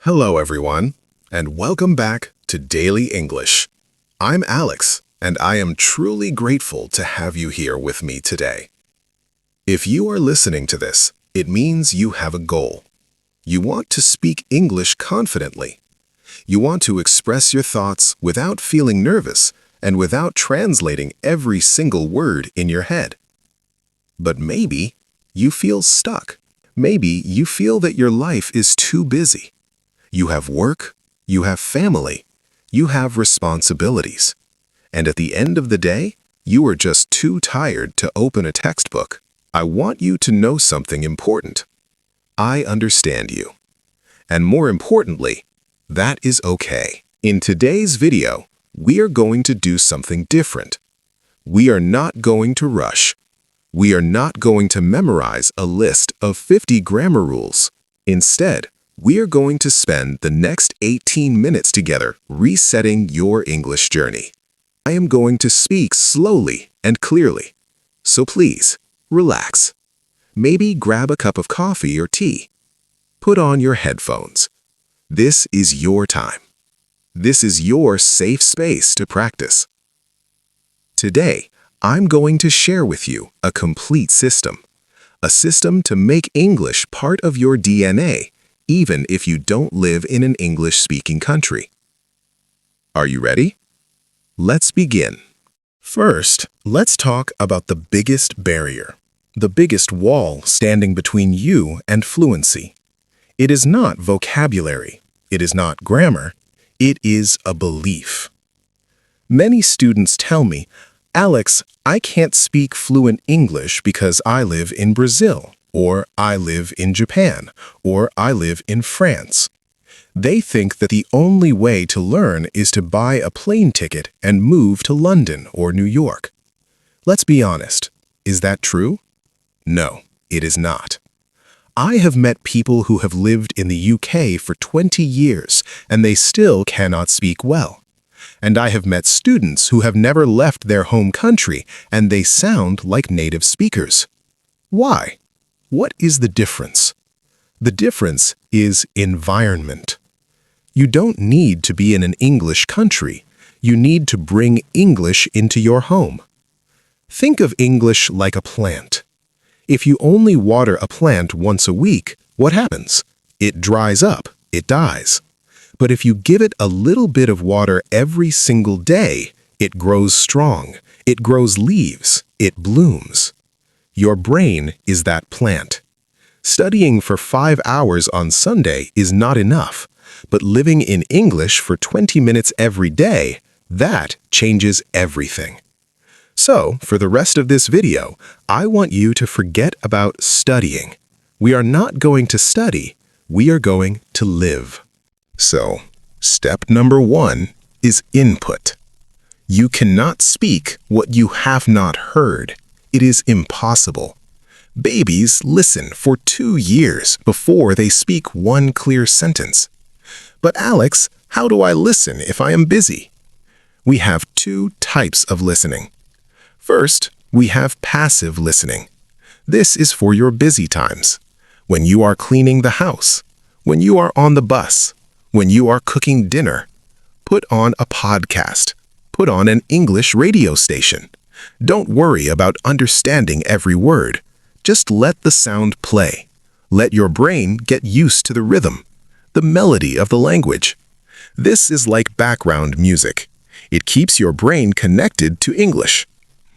Hello, everyone, and welcome back to Daily English. I'm Alex, and I am truly grateful to have you here with me today. If you are listening to this, it means you have a goal. You want to speak English confidently. You want to express your thoughts without feeling nervous and without translating every single word in your head. But maybe you feel stuck. Maybe you feel that your life is too busy. You have work, you have family, you have responsibilities. And at the end of the day, you are just too tired to open a textbook. I want you to know something important. I understand you. And more importantly, that is okay. In today's video, we are going to do something different. We are not going to rush. We are not going to memorize a list of 50 grammar rules. Instead, we are going to spend the next 18 minutes together resetting your English journey. I am going to speak slowly and clearly. So please, relax. Maybe grab a cup of coffee or tea. Put on your headphones. This is your time. This is your safe space to practice. Today, I'm going to share with you a complete system. A system to make English part of your DNA, even if you don't live in an English-speaking country. Are you ready? Let's begin. First, let's talk about the biggest barrier, the biggest wall standing between you and fluency. It is not vocabulary. It is not grammar. It is a belief. Many students tell me, Alex, I can't speak fluent English because I live in Brazil, or I live in Japan, or I live in France. They think that the only way to learn is to buy a plane ticket and move to London or New York. Let's be honest. Is that true? No, it is not. I have met people who have lived in the UK for 20 years and they still cannot speak well. And I have met students who have never left their home country and they sound like native speakers. Why? What is the difference? The difference is environment. You don't need to be in an English country. You need to bring English into your home. Think of English like a plant. If you only water a plant once a week, what happens? It dries up, it dies. But if you give it a little bit of water every single day, it grows strong, it grows leaves, it blooms. Your brain is that plant. Studying for 5 hours on Sunday is not enough, but living in English for 20 minutes every day, that changes everything. So, for the rest of this video, I want you to forget about studying. We are not going to study, we are going to live. So, step number 1 is input. You cannot speak what you have not heard. It is impossible. Babies listen for 2 years before they speak one clear sentence. But Alex, how do I listen if I am busy? We have 2 types of listening. First, we have passive listening. This is for your busy times. When you are cleaning the house, when you are on the bus, when you are cooking dinner. Put on a podcast. Put on an English radio station. Don't worry about understanding every word. Just let the sound play. Let your brain get used to the rhythm, the melody of the language. This is like background music. It keeps your brain connected to English.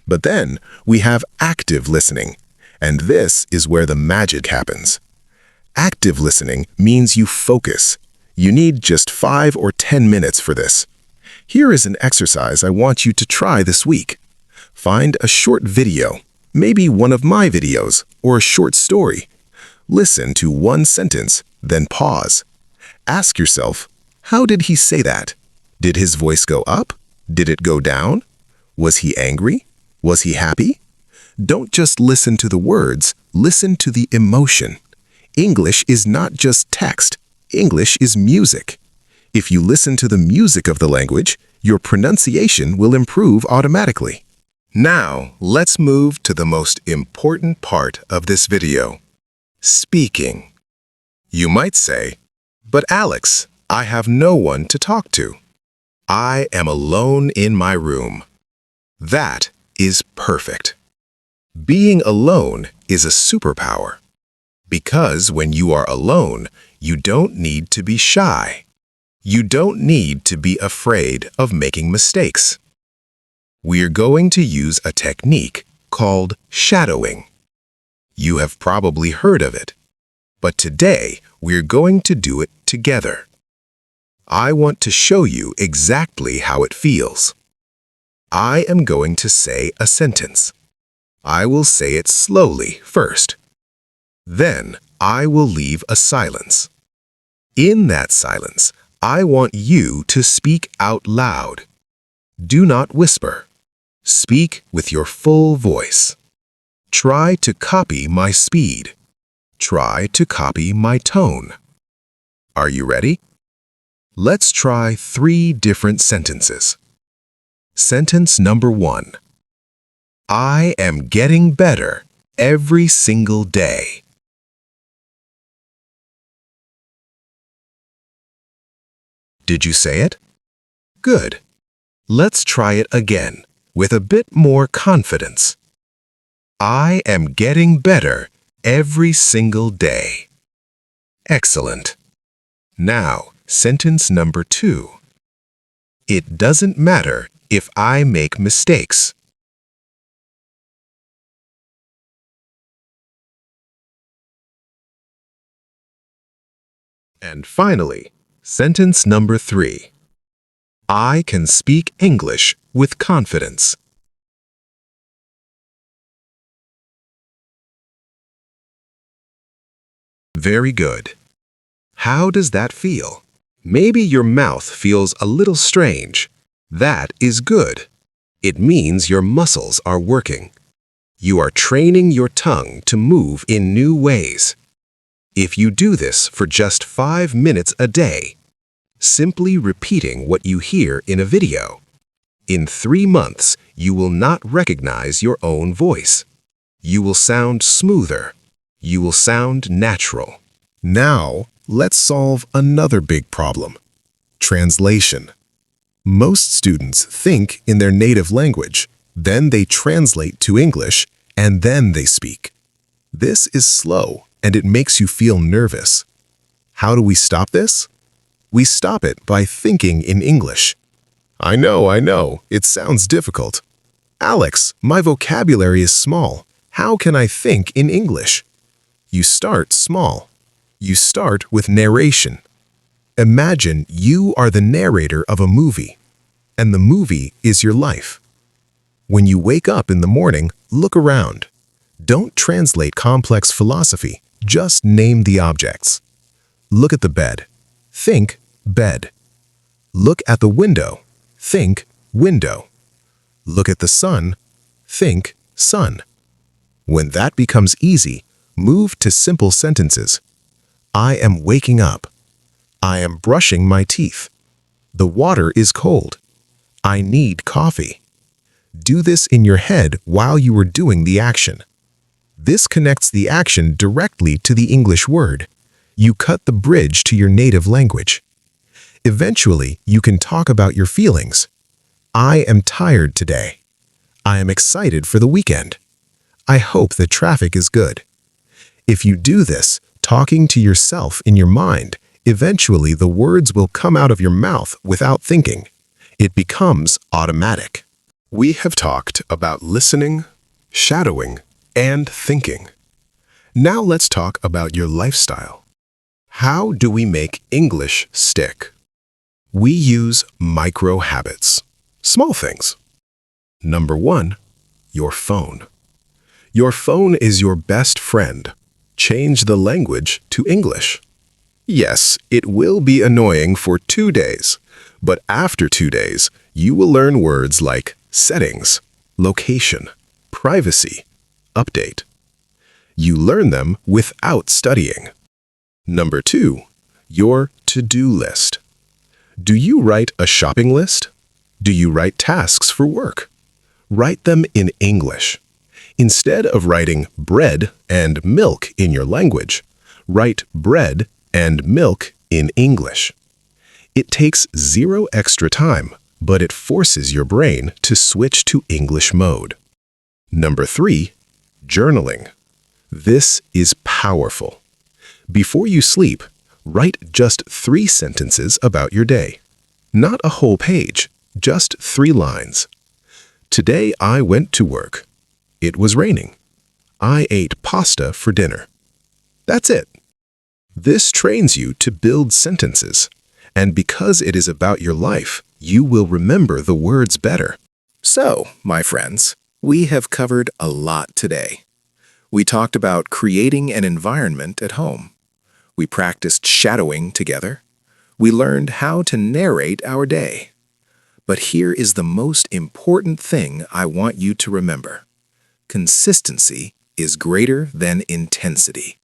But then we have active listening, and this is where the magic happens. Active listening means you focus. You need just 5 or 10 minutes for this. Here is an exercise I want you to try this week. Find a short video, maybe one of my videos, or a short story. Listen to one sentence, then pause. Ask yourself, how did he say that? Did his voice go up? Did it go down? Was he angry? Was he happy? Don't just listen to the words, listen to the emotion. English is not just text. English is music. If you listen to the music of the language, your pronunciation will improve automatically. Now, let's move to the most important part of this video. Speaking. You might say, But Alex, I have no one to talk to. I am alone in my room. That is perfect. Being alone is a superpower. Because when you are alone, you don't need to be shy. You don't need to be afraid of making mistakes. We're going to use a technique called shadowing. You have probably heard of it, but today we're going to do it together. I want to show you exactly how it feels. I am going to say a sentence. I will say it slowly first. Then I will leave a silence. In that silence, I want you to speak out loud. Do not whisper. Speak with your full voice. Try to copy my speed. Try to copy my tone. Are you ready? Let's try 3 different sentences. Sentence number 1. I am getting better every single day. Did you say it? Good. Let's try it again with a bit more confidence. I am getting better every single day. Excellent. Now, sentence number 2. It doesn't matter if I make mistakes. And finally, sentence number 3. I can speak English with confidence. Very good. How does that feel? Maybe your mouth feels a little strange. That is good. It means your muscles are working. You are training your tongue to move in new ways. If you do this for just 5 minutes a day, simply repeating what you hear in a video, in 3 months, you will not recognize your own voice. You will sound smoother. You will sound natural. Now, let's solve another big problem: translation. Most students think in their native language, then they translate to English, and then they speak. This is slow, and it makes you feel nervous. How do we stop this? We stop it by thinking in English. I know, it sounds difficult. Alex, my vocabulary is small. How can I think in English? You start small. You start with narration. Imagine you are the narrator of a movie, and the movie is your life. When you wake up in the morning, look around. Don't translate complex philosophy, just name the objects. Look at the bed. Think bed. Look at the window. Think window. Look at the sun. Think sun. When that becomes easy, move to simple sentences. I am waking up. I am brushing my teeth. The water is cold. I need coffee. Do this in your head while you are doing the action. This connects the action directly to the English word. You cut the bridge to your native language. Eventually, you can talk about your feelings. I am tired today. I am excited for the weekend. I hope the traffic is good. If you do this, talking to yourself in your mind, eventually the words will come out of your mouth without thinking. It becomes automatic. We have talked about listening, shadowing, and thinking. Now let's talk about your lifestyle. How do we make English stick? We use micro habits, small things. Number 1, your phone. Your phone is your best friend. Change the language to English. Yes, it will be annoying for 2 days, but after 2 days, you will learn words like settings, location, privacy, update. You learn them without studying. Number 2, your to-do list. Do you write a shopping list? Do you write tasks for work? Write them in English. Instead of writing bread and milk in your language, write bread and milk in English. It takes zero extra time, but it forces your brain to switch to English mode. Number 3, journaling. This is powerful. Before you sleep, write just 3 sentences about your day. Not a whole page, just 3 lines. Today I went to work. It was raining. I ate pasta for dinner. That's it. This trains you to build sentences, and because it is about your life, you will remember the words better. So, my friends, we have covered a lot today. We talked about creating an environment at home. We practiced shadowing together. We learned how to narrate our day. But here is the most important thing I want you to remember. Consistency is greater than intensity.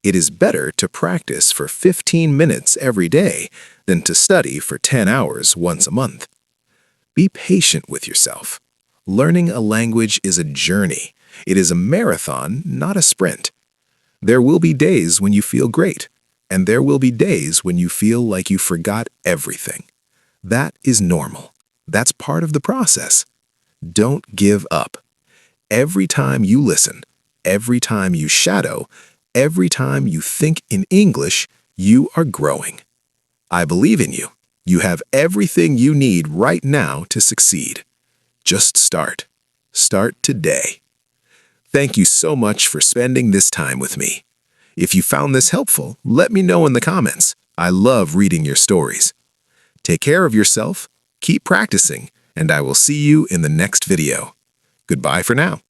It is better to practice for 15 minutes every day than to study for 10 hours once a month. Be patient with yourself. Learning a language is a journey. It is a marathon, not a sprint. There will be days when you feel great, and there will be days when you feel like you forgot everything. That is normal. That's part of the process. Don't give up. Every time you listen, every time you shadow, every time you think in English, you are growing. I believe in you. You have everything you need right now to succeed. Just start. Start today. Thank you so much for spending this time with me. If you found this helpful, let me know in the comments. I love reading your stories. Take care of yourself, keep practicing, and I will see you in the next video. Goodbye for now.